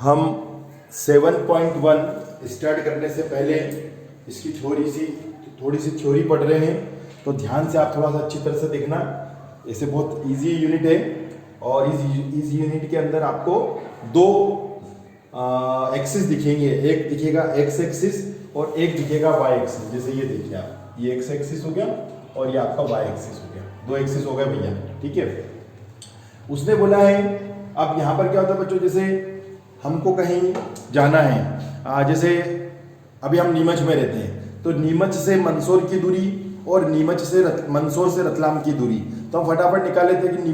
हम 7.1 स्टार्ट करने से पहले इसकी थोड़ी सी थ्योरी पढ़ रहे हैं, तो ध्यान से आप थोड़ा सा अच्छी तरह से देखना। ऐसे बहुत इजी यूनिट है और इस यूनिट के अंदर आपको दो एक्सिस दिखेंगे, एक दिखेगा एक्स एक्सिस और एक दिखेगा वाई एक्सिस। जैसे ये देखिए आप, ये एक्स एक्सिस हो गया और ये आपका वाई एक्सिस हो गया, दो एक्सिस हो गए भैया, ठीक है। उसने बोला है, अब यहाँ पर क्या होता है बच्चों, जैसे हमको कहीं जाना है, जैसे अभी हम नीमच में रहते हैं, तो नीमच से मंदसौर की दूरी और नीमच से मंदसौर से रतलाम की दूरी, तो हम फटाफट निकाल लेते हैं कि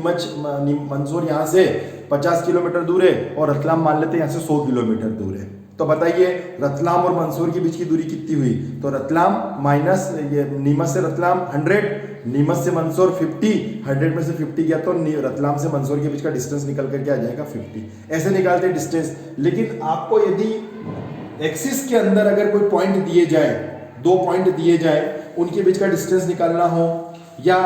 मंदसौर यहाँ से 50 किलोमीटर दूर है और रतलाम मान लेते हैं यहाँ से 100 किलोमीटर दूर है। तो बताइए रतलाम और मंदसौर के बीच की दूरी कितनी हुई? तो रतलाम माइनस ये नीमच से रतलाम 100, नीमच से मंदसौर 50, 100 में से 50 गया तो रतलाम से मंदसौर के बीच का डिस्टेंस निकल करके आ जाएगा 50। ऐसे निकालते हैं डिस्टेंस। लेकिन आपको यदि एक्सिस के अंदर अगर कोई पॉइंट दिए जाए, दो पॉइंट दिए जाए, उनके बीच का डिस्टेंस निकालना हो, या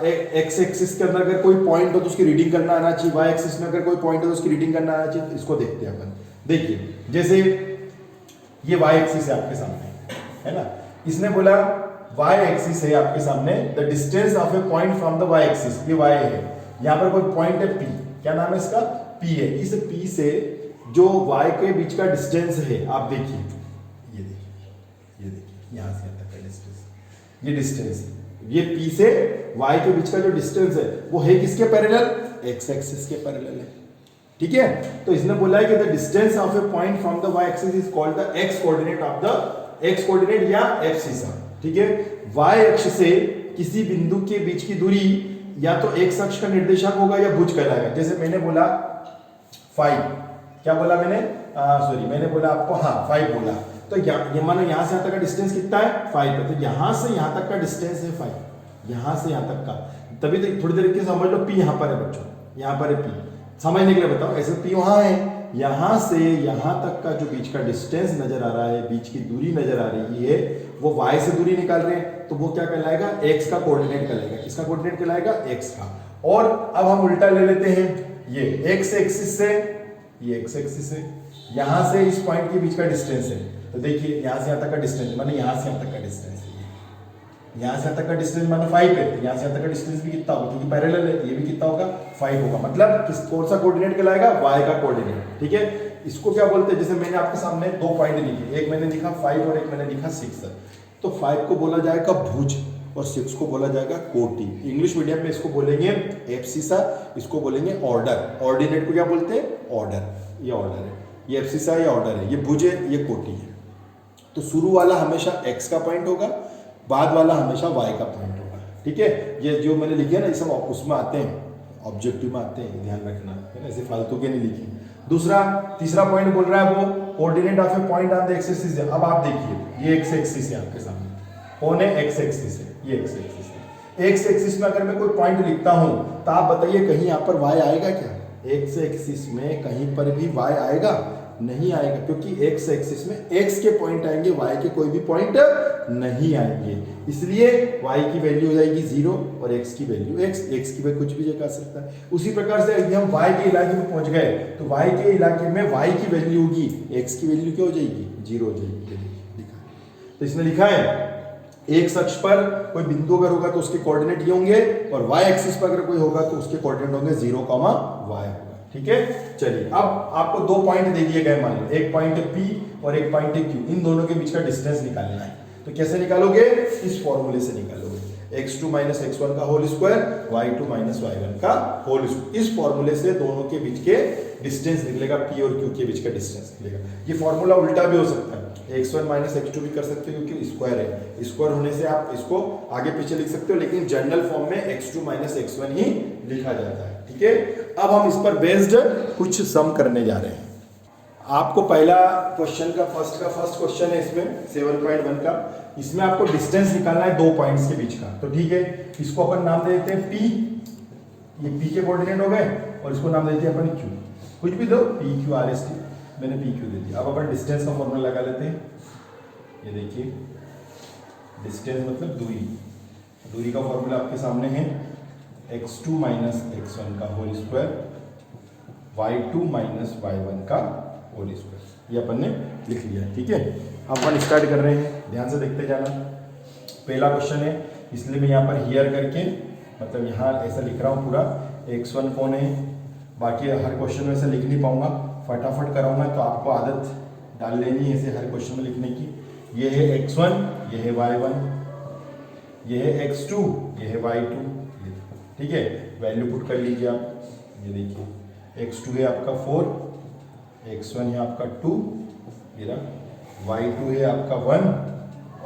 एक्स एक्सिस के अंदर अगर कोई पॉइंट हो तो उसकी रीडिंग करना आना चाहिए, वाई एक्सिस में अगर कोई पॉइंट हो तो उसकी रीडिंग करना आना चाहिए। तो इसको देखते हैं अपन। देखिए जैसे ये वाई एक्सिस है आपके सामने, है ना। इसने बोला वाई एक्सिस है आपके सामने, the distance of a point from the Y axis, ये वाई है। यहाँ पर कोई पॉइंट है पी, क्या नाम है इसका? पी है। इस पी से जो वाई के बीच का डिस्टेंस है, आप देखिए, ये देखिए यहाँ से यहाँ तक का डिस्टेंस, ये डिस्टेंस, ये पी से वाई के बीच का जो डिस्टेंस है वो है किसके पैरेलल? एक्स एक्सिस के पैरेलल है, ठीक है। तो इसने बोला है कि the distance of a point from the Y axis is called the X coordinate of the X coordinate या एब्सिसा, ठीक है। वाई अक्ष से किसी बिंदु के बीच की दूरी या तो एक्स अक्ष का निर्देशक होगा या भुज कहलाएगा। जैसे मैंने बोला 5, क्या बोला मैंने? मैंने बोला आपको, हाँ 5 बोला, तो ये मानो यहाँ से यहाँ तक का डिस्टेंस कितना है? 5 है। तो यहाँ से यहाँ तक का डिस्टेंस है 5, यहाँ से यहाँ तक का। तभी तो थोड़ी देर के समझ लो, पी यहाँ पर है बच्चों, यहाँ पर है पी, समझने के लिए बताओ। ऐसे पी वहाँ है, यहाँ से यहाँ तक का जो बीच का डिस्टेंस नजर आ रहा है, बीच की दूरी नजर आ रही है, वो वाई से दूरी निकाल रहे हैं, तो वो क्या कहलाएगा? एक्स का कोऑर्डिनेट कहलाएगा। किसका कोऑर्डिनेट कहलाएगा? एक्स का। और अब हम उल्टा ले लेते हैं, ये एक्स एक्सिस से, ये एक्स एक्सिस है, यहाँ से इस पॉइंट के बीच का डिस्टेंस है। तो देखिए यहाँ से यहाँ तक का डिस्टेंस, माने यहाँ से यहाँ तक का डिस्टेंस है, यहाँ से यहाँ तक का डिस्टेंस माने 5 है, तो यहाँ से यहाँ तक का डिस्टेंस भी कितना होगा? क्योंकि पैरेलल है, ये भी कितना होगा? 5 होगा। मतलब कौन सा कोऑर्डिनेट कहलाएगा? वाई का कोऑर्डिनेट, ठीक है। इसको क्या बोलते हैं? जैसे मैंने आपके सामने दो पॉइंट लिखे, एक मैंने लिखा 5 और एक मैंने लिखा 6, तो 5 को बोला जाएगा भुज और 6 को बोला जाएगा कोटि। इंग्लिश मीडियम में इसको बोलेंगे एब्सिसा, इसको बोलेंगे ऑर्डर। ऑर्डिनेट को क्या बोलते हैं? ऑर्डर। ये ऑर्डर है, ये एब्सिसा, ये ऑर्डर है, ये भुज है, ये कोटि है। तो शुरू वाला हमेशा एक्स का पॉइंट होगा, बाद वाला हमेशा वाई का पॉइंट होगा, ठीक है। ये जो मैंने लिखे ना, ये सब उसमें आते हैं, ऑब्जेक्टिव में आते हैं, ध्यान रखना है ना, ऐसे फालतू के नहीं लिखे। तीसरा पॉइंट बोल रहा है वो coordinate of a point on the x axis है। अब आप देखिए, ये एक्स एक्सिस है आपके सामने, कौन है? एक्स एक्सिस है, ये एक्स एक्सिस है। एक्स एक्सिस में अगर मैं कोई पॉइंट लिखता हूं तो आप बताइए कहीं यहाँ पर वाई आएगा क्या? एक्स एक्सिस में कहीं पर भी वाई आएगा? नहीं आएगा, क्योंकि एक्स एक्सिस में एक्स के पॉइंट आएंगे, वाई के कोई भी पॉइंट नहीं आएंगे। इसलिए वाई की वैल्यू हो जाएगी 0 और एक्स की वैल्यू एक्स की वैल्यू कुछ भी जगह सकता है। उसी प्रकार से यदि हम वाई के इलाके में पहुंच गए तो वाई के इलाके में वाई की वैल्यू होगी, एक्स की वैल्यू क्या हो जाएगी? 0 हो जाएगी। तो इसमें लिखा है एक अक्ष पर कोई बिंदु अगर होगा तो उसके कोऑर्डिनेट ये होंगे, और वाई एक्सिस पर अगर कोई होगा तो उसके कोऑर्डिनेट होंगे 0, वाई होगा, ठीक है। चलिए, अब आपको दो पॉइंट दे दिए गए, मान लो एक पॉइंट है P और एक पॉइंट है Q, इन दोनों के बीच का डिस्टेंस निकालना है। तो कैसे निकालोगे? इस फॉर्मूले से निकालोगे, x2 - x1 का होल स्क्वायर, y2 - y1 का होल स्क्वायर। इस फॉर्मूले से दोनों के बीच के डिस्टेंस निकलेगा, P और Q के बीच का डिस्टेंस निकलेगा। ये फॉर्मूला उल्टा भी हो सकता है, x1 - x2 भी कर सकते हो, क्योंकि स्क्वायर है, स्क्वायर होने से आप इसको आगे पीछे लिख सकते हो, लेकिन जनरल फॉर्म में x2 - x1 ही लिखा जाता है, ठीक है। अब हम इस पर बेस्ड कुछ सम करने जा रहे हैं। आपको पहला क्वेश्चन का फर्स्ट क्वेश्चन है इसमें 7.1 का, इसमें आपको डिस्टेंस निकालना है दो पॉइंट्स के बीच का। तो ठीक है, इसको अपन नाम दे देते हैं P, ये P के कोऑर्डिनेट हो गए, और इसको नाम दे देते हैं अपन Q, कुछ भी दो, PQRST, मैंने PQ दे दिया। अब अपन डिस्टेंस का फॉर्मूला लगा लेते हैं। ये देखिए, डिस्टेंस मतलब दूरी का फॉर्मूला आपके सामने है, x2 - x1 का होल स्क्वायर, y2 - y1 का होल स्क्वायर, ये अपन ने लिख लिया है। ठीक है, अब अपन स्टार्ट कर रहे हैं, ध्यान से देखते जाना। पहला क्वेश्चन है, इसलिए मैं यहाँ पर हियर करके मतलब यहाँ ऐसा लिख रहा हूँ पूरा, x1 कौन है, बाकी हर क्वेश्चन में ऐसा लिख नहीं पाऊंगा, फटाफट कराऊंगा तो आपको आदत डाल लेनी है ऐसे हर क्वेश्चन में लिखने की। ये है x1, ये है y1, ये है x2, ये है y2, ठीक है, वैल्यू पुट कर लीजिए आप। ये देखिए x2 है आपका 4, x1 है आपका 2, ये रहा, y2 है आपका 1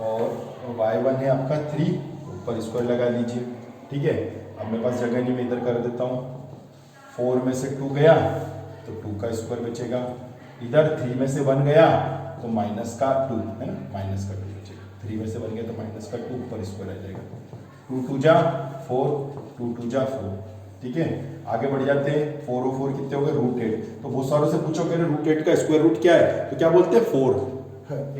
और y1 है आपका 3, ऊपर स्क्वायर लगा लीजिए। ठीक है, अब मेरे पास जगह नहीं, मैं इधर कर देता हूँ। 4 में से 2 गया तो 2 का स्क्वायर बचेगा, इधर 3 में से 1 गया तो माइनस का 2 है ना, माइनस का 2 बचेगा। 3 में से 1 गया तो माइनस का 2, ऊपर स्क्वायर आ जाएगा। 2 2 जा 4, 2 2 जा 4। ठीक है, आगे बढ़ जाते हैं। 4 और 4 कितने हो गए, √8। तो बहुत सारों से पूछो कि √8 का स्क्वायर रूट क्या है, तो क्या बोलते हैं 4,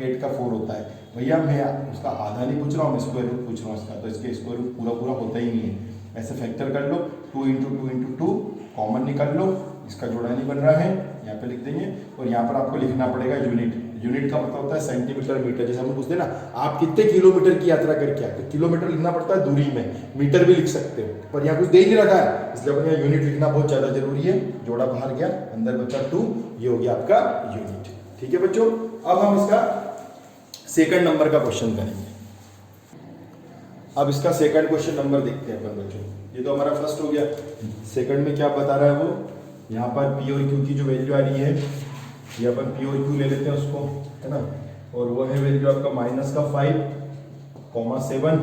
8 का 4 होता है। भैया मैं उसका आधा नहीं पूछ रहा हूँ, मैं स्क्वायर रूट पूछ रहा हूँ इसका, तो इसके स्क्वायर रूट पूरा पूरा होता ही नहीं है। ऐसे फैक्टर कर लो, 2 × 2 × 2 कॉमन निकाल लो, इसका जोड़ा नहीं बन रहा है, यहाँ पे लिख देंगे। और यहाँ पर आपको लिखना पड़ेगा यूनिट। यूनिट का मतलब होता है सेंटीमीटर मीटर। जैसे हम पूछते हैं ना आप कितने किलोमीटर की यात्रा करके आए, तो किलोमीटर लिखना पड़ता है दूरी में, मीटर भी लिख सकते हो, पर यहाँ कुछ दे ही नहीं रखा है, इसलिए अपन यहाँ यूनिट लिखना बहुत ज़्यादा जरूरी है। जोड़ा बाहर गया, अंदर बचा 2, ये हो गया आपका यूनिट। ठीक है बच्चों, अब हम इसका सेकंड नंबर का क्वेश्चन करेंगे। अब इसका सेकंड क्वेश्चन नंबर देखते हैं अपन बच्चों। ये तो हमारा फर्स्ट हो गया, सेकंड में क्या बता रहा है वो, यहाँ पर पी और क्यू की जो वैल्यू आ रही है, ये अपन पी और क्यू ले लेते हैं उसको, है ना, और वो है वैल्यू आपका -5,7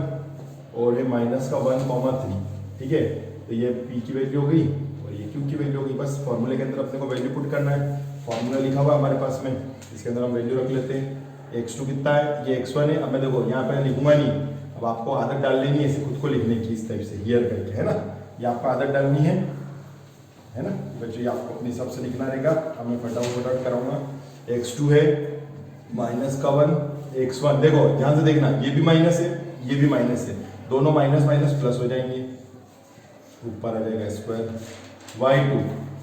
और है -1,3। ठीक है, तो ये पी की वैल्यू हो गई और ये क्यू की वैल्यू हो गई। बस फॉर्मूले के अंदर अपने को वैल्यू पुट करना है, फॉर्मूला लिखा हुआ हमारे पास में, इसके अंदर हम वैल्यू रख लेते हैं। x2 कितना है, ये x1 है। अब मैं देखो यहाँ पे लिखूंगा नहीं, अब आपको आदत डाल लेनी है इसे खुद को लिखने की, इस टाइप से हियर करके, है ना, ये आपको आदत डालनी है ना बच्चों, ये आपको अपने हिसाब से लिखना रहेगा। अब मैं फटाफट कराऊंगा। x2 है -1, x1 देखो ध्यान से देखना, ये भी माइनस है, ये भी माइनस है, दोनों माइनस माइनस प्लस हो जाएंगे, ऊपर आ जाएगा स्क्वायर।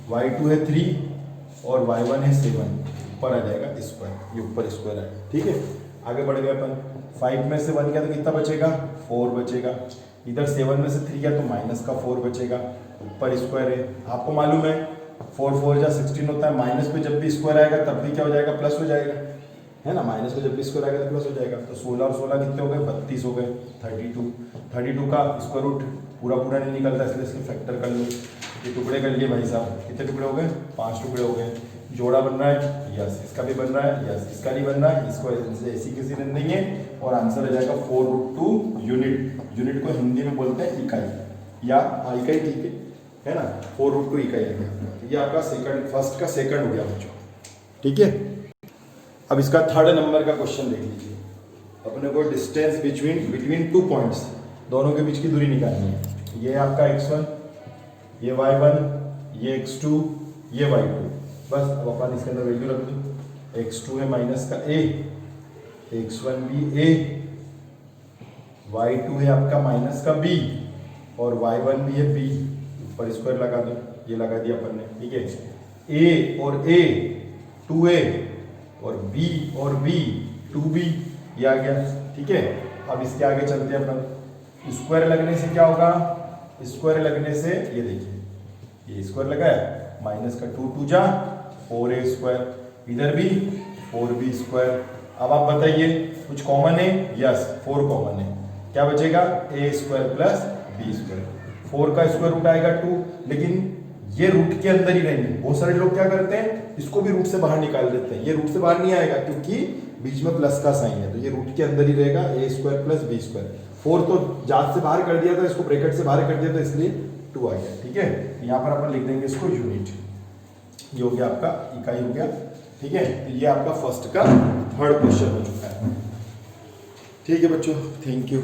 y2 है 3 और y1 है 7, ऊपर आ जाएगा स्क्वायर, ये ऊपर स्क्वायर आएगा। ठीक है, आगे बढ़ गए अपन। 5 में से 1 गया तो कितना बचेगा, 4 बचेगा। इधर 7 में से 3 गया तो -4 बचेगा, ऊपर स्क्वायर है। आपको मालूम है 4 4 जा 16 होता है, माइनस पे जब भी स्क्वायर आएगा तब भी क्या हो जाएगा, प्लस हो जाएगा, है ना, माइनस पे जब भी स्क्वायर आएगा तो प्लस हो जाएगा। तो 16 और 16 कितने हो गए, 32 हो गए। 32 का स्क्वायर रूट पूरा पूरा नहीं निकलता, इसलिए इसके फैक्टर कर लो। ये टुकड़े कर लिए भाई साहब, कितने टुकड़े हो गए, 5 टुकड़े हो गए। जोड़ा बन रहा है, यस, इसका भी बन रहा है, यस, इसका नहीं बन रहा है, इसको ऐसी किसी ने नहीं है, और आंसर हो जाएगा 4√2 यूनिट। यूनिट को हिंदी में बोलते हैं इकाई या इकाई, ठीक है ना, 4√2 इकाई है। ये आपका सेकंड, फर्स्ट का सेकंड हो गया बच्चों। ठीक है, अब इसका थर्ड नंबर का क्वेश्चन देख लीजिए। अपने को डिस्टेंस बिटवीन 2 पॉइंट्स, दोनों के बीच की दूरी निकालनी है। ये आपका x1, ये y1, ये x2, ये y2। बस अब अपन इसके अंदर वैल्यू रख दूँ। x2 है -a, x1 भी a, y2 है आपका -b और y1 भी है b, ऊपर स्क्वायर लगा दो, ये लगा दिया अपन ने। ठीक है, a और a 2a और b और b 2b, ये आ गया। ठीक है, अब इसके आगे चलते हैं अपन। स्क्वायर लगने से क्या होगा, स्क्वायर लगने से ये देखिए, ये स्क्वायर लगा है, माइनस का 2 2 जा 4a स्क्वायर, इधर भी 4b स्क्वायर। अब आप बताइए कुछ कॉमन है, यस 4 कॉमन है, क्या बचेगा, a square plus b square. 4 का स्क्वायर रूट आएगा 2, लेकिन ये रूट के अंदर ही रहेंगे। बहुत सारे लोग क्या करते हैं, इसको भी रूट से बाहर निकाल देते हैं, ये रूट से बाहर नहीं आएगा क्योंकि बीच में प्लस का साइन है, तो ये रूट के अंदर ही रहेगा, a square plus b square. 4 तो जात से बाहर कर दिया था, इसको ब्रैकेट से बाहर कर दिया था, इसलिए 2 आ गया। ठीक है, यहाँ पर अपन लिख देंगे इसको यूनिट, ये हो गया आपका इकाई हो गया। ठीक है, तो ये आपका फर्स्ट का थर्ड क्वेश्चन हो चुका है। ठीक है बच्चों, थैंक यू।